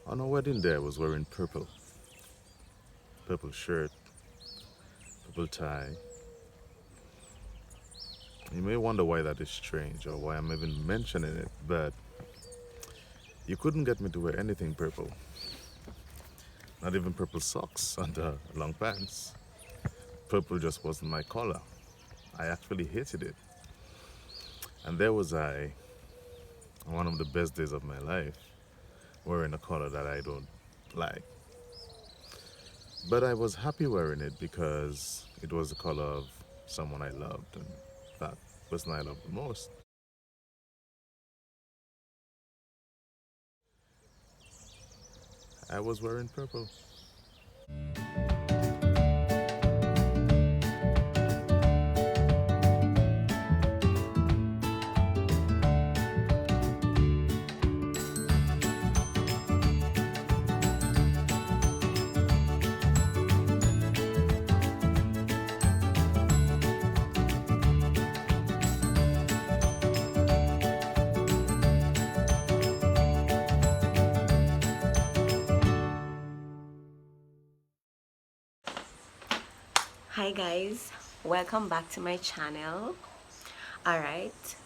On our wedding day, I was wearing purple. Purple shirt, purple tie. You may wonder why that is strange or why I'm even mentioning it, but you couldn't get me to wear anything purple. Not even purple socks under long pants. Purple just wasn't my color. I actually hated it. And there was I, on one of the best days of my life, wearing a color that I don't like. But I was happy wearing it because it was the color of someone I loved and that person I loved the most. I was wearing purple. Hi guys, welcome back to my channel. Alright,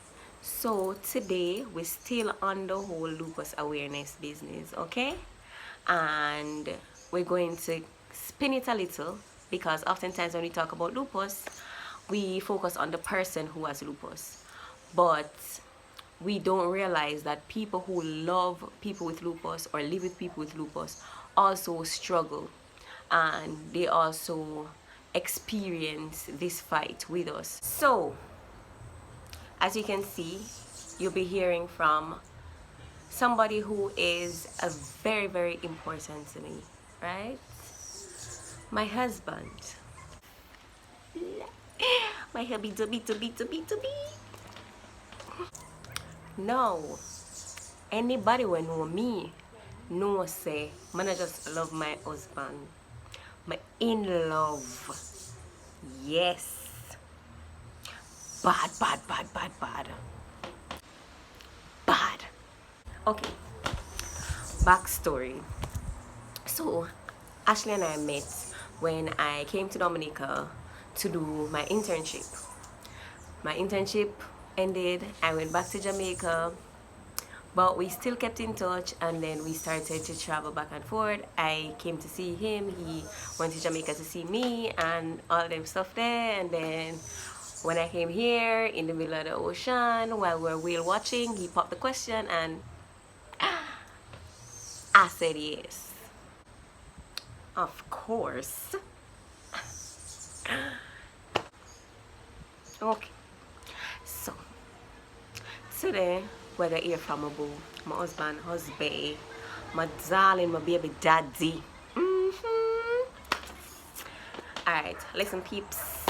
so today we're still on the whole lupus awareness business, okay? And we're going to spin it a little because oftentimes when we talk about lupus, we focus on the person who has lupus, but we don't realize that people who love people with lupus or live with people with lupus also struggle, and they also experience this fight with us. So as you can see, you'll be hearing from somebody who is a very important to me, right? My husband. My hubby to be. No, anybody when know me know say man I just love my husband. My in love. Yes. Bad. Bad. Okay. Backstory. So Ashley and I met when I came to Dominica to do my internship. My internship ended, I went back to Jamaica, but we still kept in touch, and then we started to travel back and forth. I came to see him, he went to Jamaica to see me and all them stuff there, and then when I came here in the middle of the ocean while we were whale watching, he popped the question and I said yes. Of course. Okay. So today we're gonna hear from my boo, my husband, my darling, my baby daddy. Alright, listen peeps.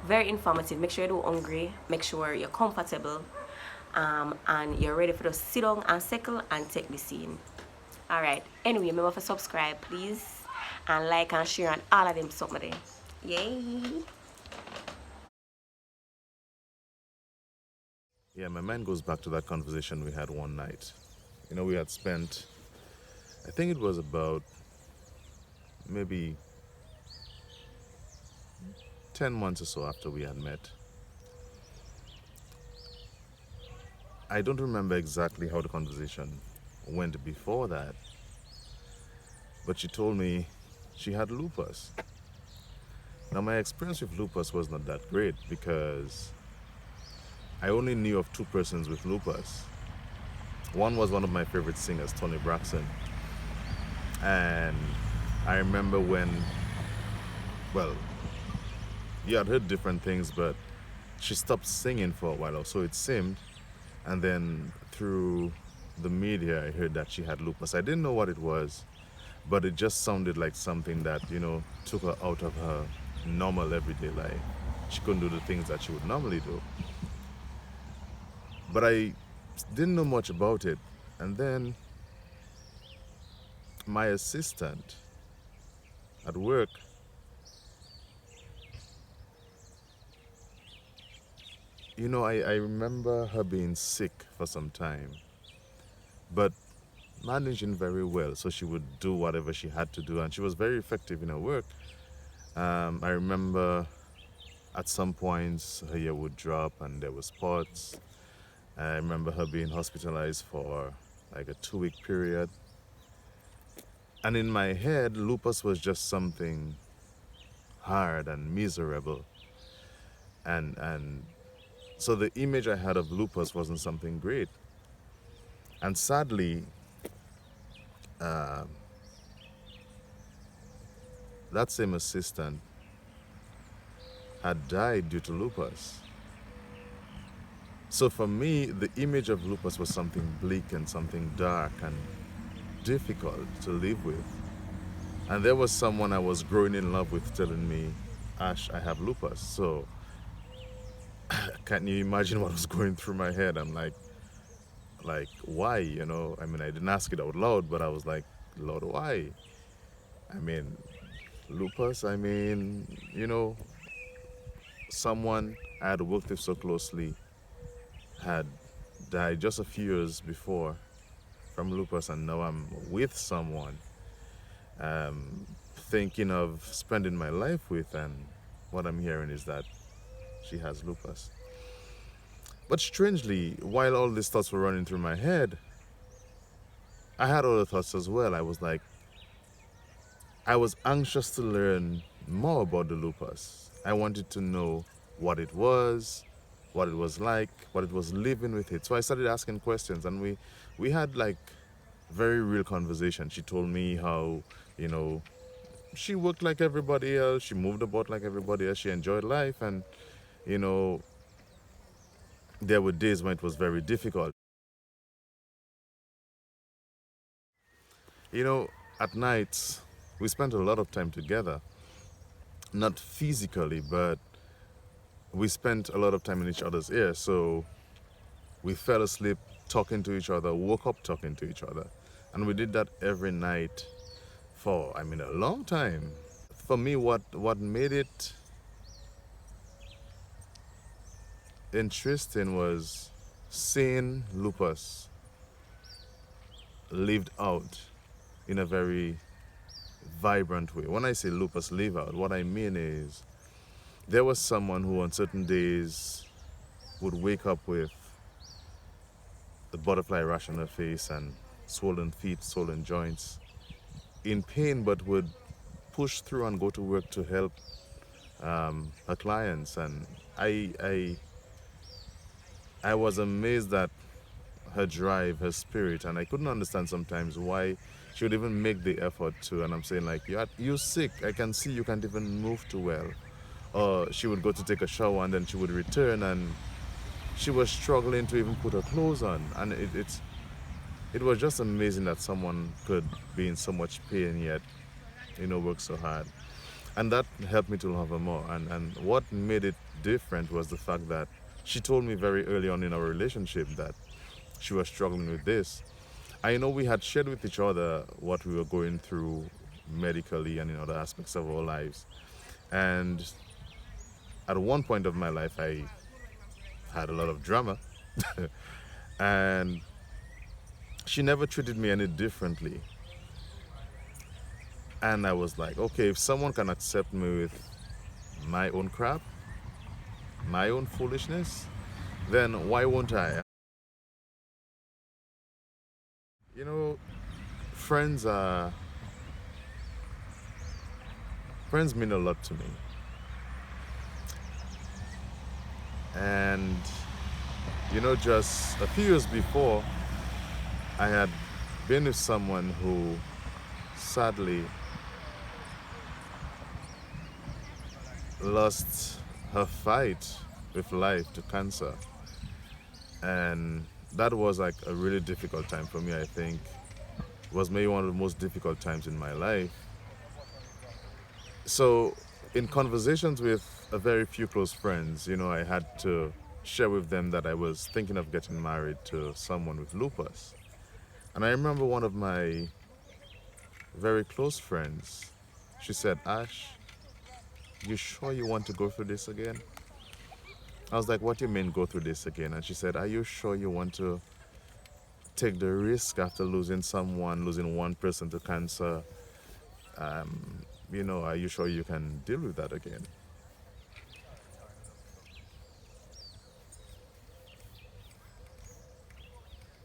Very informative. Make sure you're hungry, make sure you're comfortable, and you're ready for the sit down and settle and take the scene. Alright, anyway, remember to subscribe please, and like and share and all of them something. Yay! Yeah, my mind goes back to that conversation we had one night. You know, we had spent, I think it was about maybe 10 months or so after we had met. I don't remember exactly how the conversation went before that, but she told me she had lupus. Now, my experience with lupus was not that great because I only knew of two persons with lupus. One was one of my favorite singers, Tony Braxton. And I remember when, well, you had heard different things, but she stopped singing for a while, or so it seemed. And then through the media, I heard that she had lupus. I didn't know what it was, but it just sounded like something that, took her out of her normal everyday life. She couldn't do the things that she would normally do. But I didn't know much about it. And then my assistant at work, I remember her being sick for some time. But managing very well. So she would do whatever she had to do, and she was very effective in her work. I remember at some points her ear would drop and there was spots. I remember her being hospitalized for like a 2 week period. And in my head, lupus was just something hard and miserable. And so the image I had of lupus wasn't something great. And sadly, that same assistant had died due to lupus. So for me, the image of lupus was something bleak and something dark and difficult to live with. And there was someone I was growing in love with telling me, Ash, I have lupus. So can you imagine what was going through my head? I'm like, why? I mean, I didn't ask it out loud, but I was like, Lord, why? I mean, lupus, I mean, someone I had worked with so closely had died just a few years before from lupus, and now I'm with someone thinking of spending my life with, and what I'm hearing is that she has lupus. But strangely, while all these thoughts were running through my head, I had other thoughts as well. I was anxious to learn more about the lupus. I wanted to know what it was like, what it was living with it. So I started asking questions, and we had like very real conversation. She told me how, she worked like everybody else, she moved about like everybody else, she enjoyed life, and you know, there were days when it was very difficult. You know, at nights, we spent a lot of time together. Not physically, but we spent a lot of time in each other's ear. So we fell asleep talking to each other, woke up talking to each other. And we did that every night for, I mean, a long time. For me, what made it interesting was seeing lupus lived out in a very vibrant way. When I say lupus live out, what I mean is there was someone who on certain days would wake up with the butterfly rash on her face and swollen feet, swollen joints, in pain, but would push through and go to work to help her clients. And I was amazed at her drive, her spirit, and I couldn't understand sometimes why she would even make the effort to. And I'm saying like, you're sick. I can see you can't even move too well. Or she would go to take a shower and then she would return and she was struggling to even put her clothes on. And it was just amazing that someone could be in so much pain yet, work so hard. And that helped me to love her more. And what made it different was the fact that she told me very early on in our relationship that she was struggling with this. I know we had shared with each other what we were going through medically and in other aspects of our lives. And at one point of my life, I had a lot of drama. And she never treated me any differently. And I was like, okay, if someone can accept me with my own crap, my own foolishness, then why won't I? You know, friends are friends mean a lot to me. And just a few years before, I had been with someone who sadly lost her fight with life to cancer. And that was like a really difficult time for me, I think. It was maybe one of the most difficult times in my life. So, in conversations with a very few close friends, I had to share with them that I was thinking of getting married to someone with lupus. And I remember one of my very close friends, she said, Ash, you sure you want to go through this again? I was like, what do you mean go through this again? And she said, are you sure you want to take the risk after losing someone, losing one person to cancer. Are you sure you can deal with that again?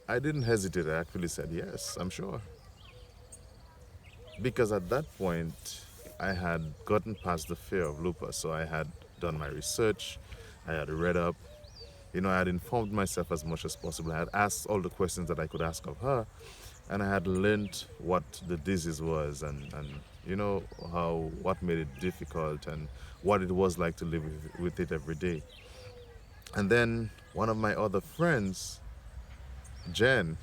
I didn't hesitate. I actually said yes, I'm sure. Because at that point, I had gotten past the fear of lupus. So I had done my research, I had read up, I had informed myself as much as possible. I had asked all the questions that I could ask of her, and I had learned what the disease was and what made it difficult and what it was like to live with it every day. And then one of my other friends, Jen,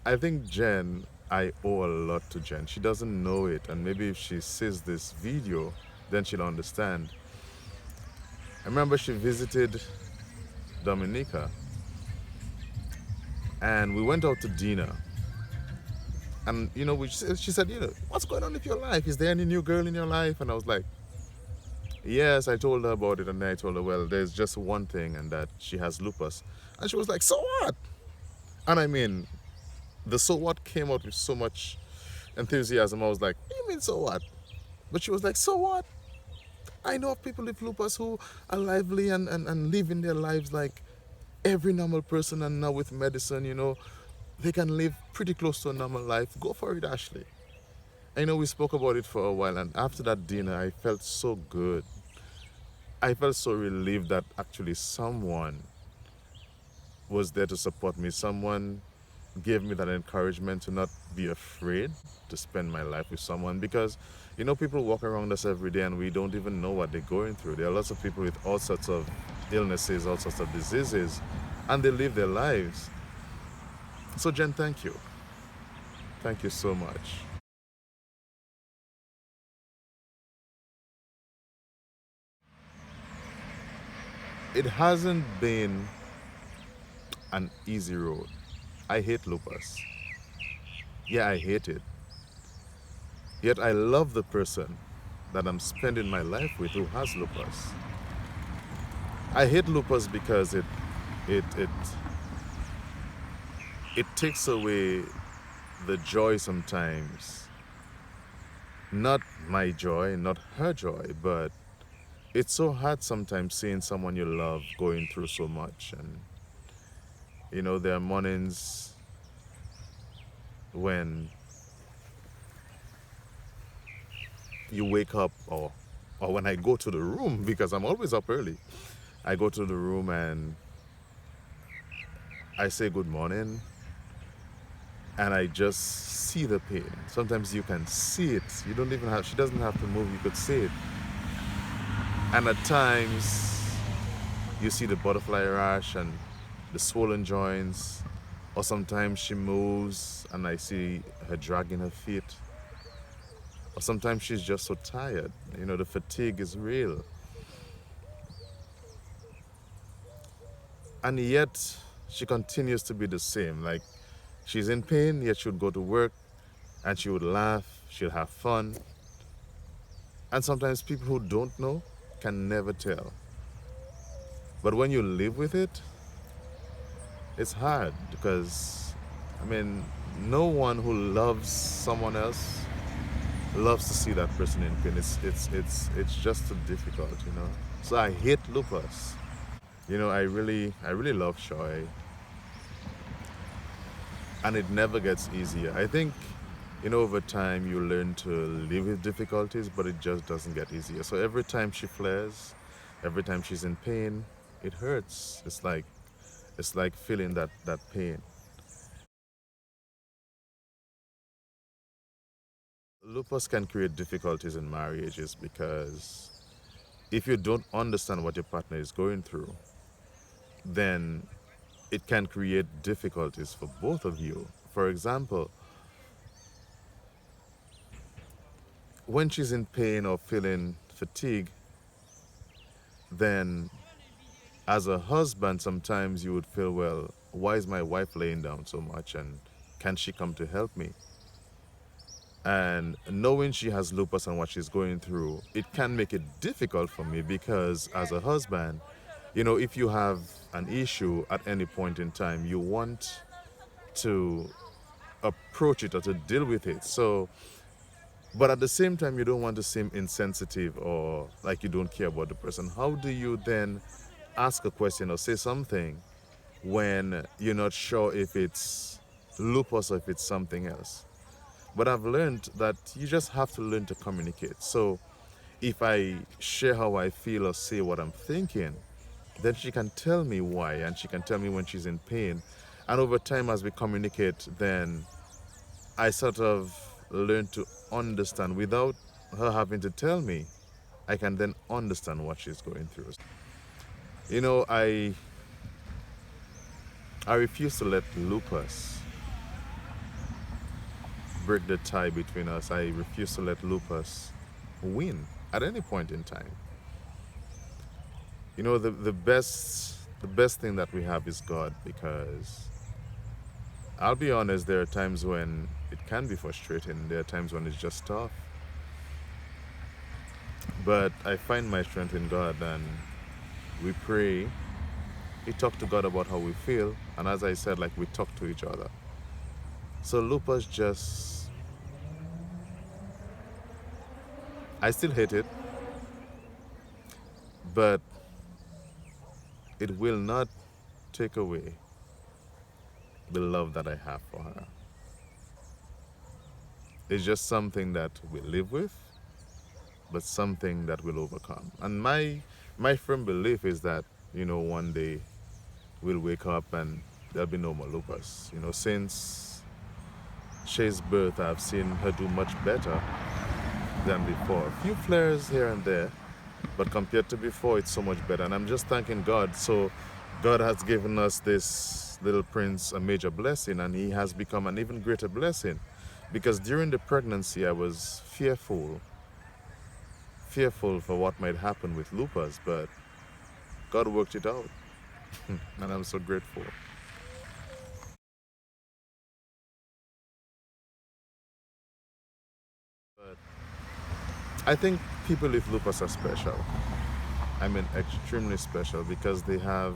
I think Jen, I owe a lot to Jen. She doesn't know it, and maybe if she sees this video, then she'll understand. I remember she visited Dominica, and we went out to dinner. And she said, what's going on with your life? Is there any new girl in your life? And I was like, yes. I told her about it, and then I told her, well, there's just one thing, and that she has lupus. And she was like, so what? And I mean, the so what came out with so much enthusiasm. I was like, what do you mean, so what? But she was like, so what? I know of people with lupus who are lively and living their lives like every normal person, and now with medicine, they can live pretty close to a normal life. Go for it, Ashley. We spoke about it for a while, and after that dinner, I felt so good. I felt so relieved that actually someone was there to support me. Someone gave me that encouragement to not be afraid to spend my life with someone, because people walk around us every day and we don't even know what they're going through. There are lots of people with all sorts of illnesses, all sorts of diseases, and they live their lives. So Jen, thank you. Thank you so much. It hasn't been an easy road. I hate lupus. Yeah, I hate it. Yet I love the person that I'm spending my life with who has lupus. I hate lupus because it it it takes away the joy sometimes. Not my joy, not her joy, but it's so hard sometimes seeing someone you love going through so much. And there are mornings when you wake up, or when I go to the room, because I'm always up early. I go to the room and I say good morning, and I just see the pain. Sometimes you can see it. She doesn't have to move, you could see it. And at times, you see the butterfly rash and the swollen joints, or sometimes she moves and I see her dragging her feet. Or sometimes she's just so tired. The fatigue is real. And yet, she continues to be the same. Like, she's in pain, yet she would go to work and she would laugh, she'll have fun. And sometimes people who don't know can never tell. But when you live with it, it's hard because, no one who loves someone else loves to see that person in pain. It's just too difficult. So I hate lupus. I really love Shoy, and it never gets easier. I think, over time you learn to live with difficulties, but it just doesn't get easier. So every time she flares, every time she's in pain, it hurts. It's like feeling that pain. Lupus can create difficulties in marriages because if you don't understand what your partner is going through, then it can create difficulties for both of you. For example, when she's in pain or feeling fatigue, then as a husband, sometimes you would feel, well, why is my wife laying down so much, and can she come to help me? And knowing she has lupus and what she's going through, it can make it difficult for me because as a husband, if you have an issue at any point in time, you want to approach it or to deal with it. So, but at the same time, you don't want to seem insensitive or like you don't care about the person. How do you then ask a question or say something when you're not sure if it's lupus or if it's something else? But I've learned that you just have to learn to communicate. So if I share how I feel or say what I'm thinking, then she can tell me why and she can tell me when she's in pain. And over time, as we communicate, then I sort of learn to understand without her having to tell me. I can then understand what she's going through. You know, I refuse to let lupus break the tie between us. I refuse to let lupus win at any point in time. You know, the best thing that we have is God, because I'll be honest, there are times when it can be frustrating. There are times when it's just tough. But I find my strength in God, and we pray. We talk to God about how we feel, and as I said, like, we talk to each other. So lupus just, I still hate it, but it will not take away the love that I have for her. It's just something that we live with, but something that we'll overcome. And my firm belief is that, one day we'll wake up and there'll be no more lupus. Since Shay's birth, I've seen her do much better than before. A few flares here and there, but compared to before, it's so much better. And I'm just thanking God. So God has given us this little prince a major blessing, and he has become an even greater blessing. Because during the pregnancy, I was fearful for what might happen with lupus, but God worked it out, and I'm so grateful. But I think people with lupus are special. I mean, extremely special, because they have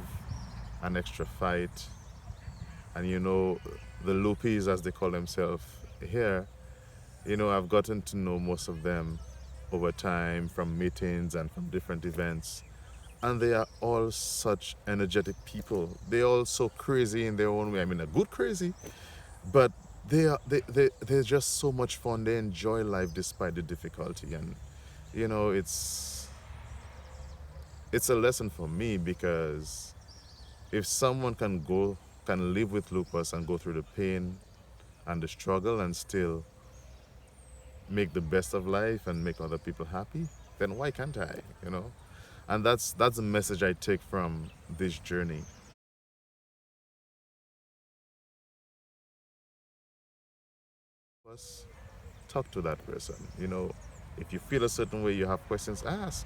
an extra fight, and the Lupis, as they call themselves here, I've gotten to know most of them over time from meetings and from different events. And they are all such energetic people. They're all so crazy in their own way. I mean, a good crazy, but they're just so much fun. They enjoy life despite the difficulty. And, you know, it's, it's a lesson for me, because if someone can live with lupus and go through the pain and the struggle and still make the best of life and make other people happy, then why can't I? And that's a message I take from this journey. Plus, talk to that person. If you feel a certain way, you have questions, ask.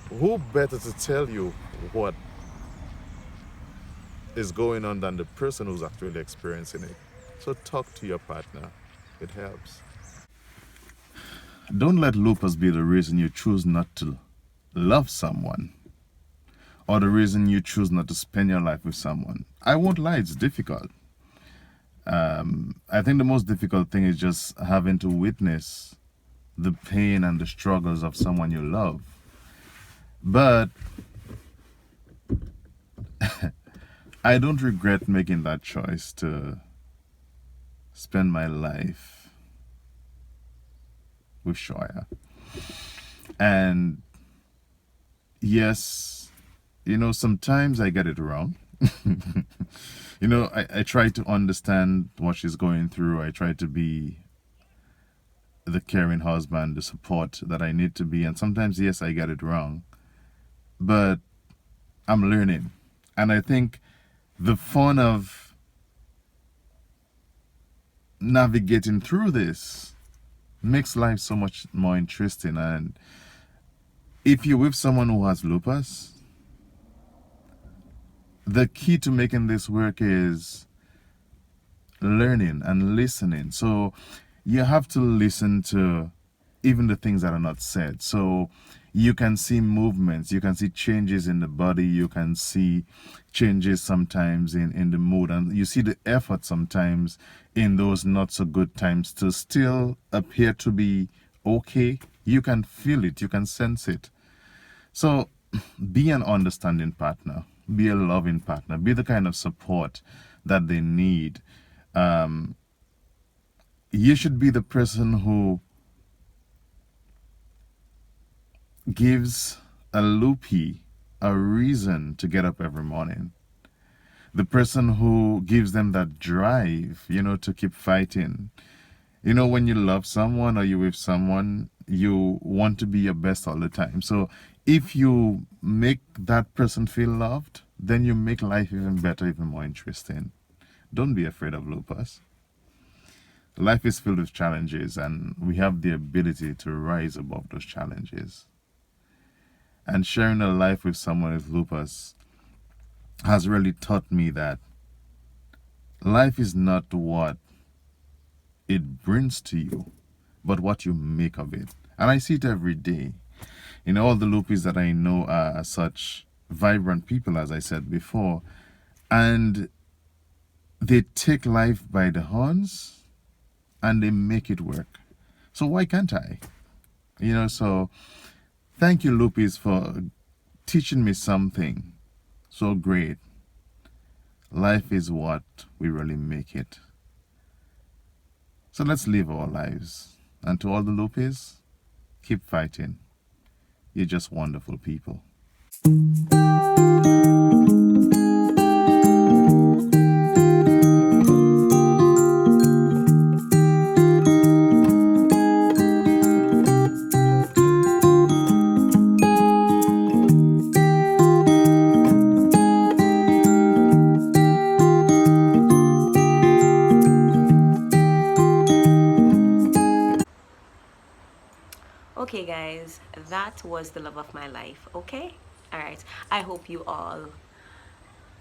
Who better to tell you what is going on than the person who's actually experiencing it? So talk to your partner. It helps. Don't let lupus be the reason you choose not to love someone, or the reason you choose not to spend your life with someone. I won't lie, it's difficult. I think the most difficult thing is just having to witness the pain and the struggles of someone you love. But I don't regret making that choice to spend my life with Shoya. And yes, sometimes I get it wrong. I try to understand what she's going through. I try to be the caring husband, the support that I need to be. And sometimes, yes, I get it wrong. But I'm learning. And I think the fun of navigating through this makes life so much more interesting. And if you're with someone who has lupus, the key to making this work is learning and listening. So you have to listen to even the things that are not said. So you can see movements, you can see changes in the body, you can see changes sometimes in the mood, and you see the effort sometimes in those not so good times to still appear to be okay. You can feel it, you can sense it. So be an understanding partner, be a loving partner, be the kind of support that they need. You should be the person who gives a loopy a reason to get up every morning. The person who gives them that drive, to keep fighting. When you love someone or you're with someone, you want to be your best all the time. So if you make that person feel loved, then you make life even better, even more interesting. Don't be afraid of lupus. Life is filled with challenges, and we have the ability to rise above those challenges. And sharing a life with someone with lupus has really taught me that life is not what it brings to you, but what you make of it. And I see it every day. All the lupis that I know are such vibrant people, as I said before, and they take life by the horns and they make it work. So why can't I? So thank you, lupis, for teaching me something so great. Life is what we really make it. So let's live our lives. And to all the lupis, keep fighting. You're just wonderful people. Okay, guys, that was the love of my life. Okay, all right, I hope you all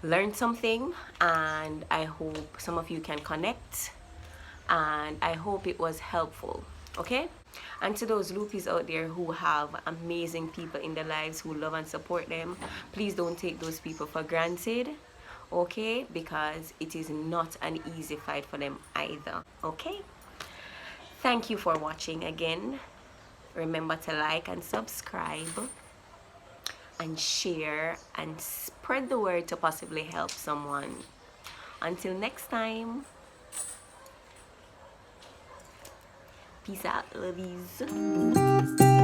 learned something, and I hope some of you can connect, and I hope it was helpful. Okay, and to those loopies out there who have amazing people in their lives who love and support them, please don't take those people for granted. Okay, because it is not an easy fight for them either. Okay, thank you for watching again. Remember to like and subscribe and share and spread the word to possibly help someone. Until next time, peace out, lovies.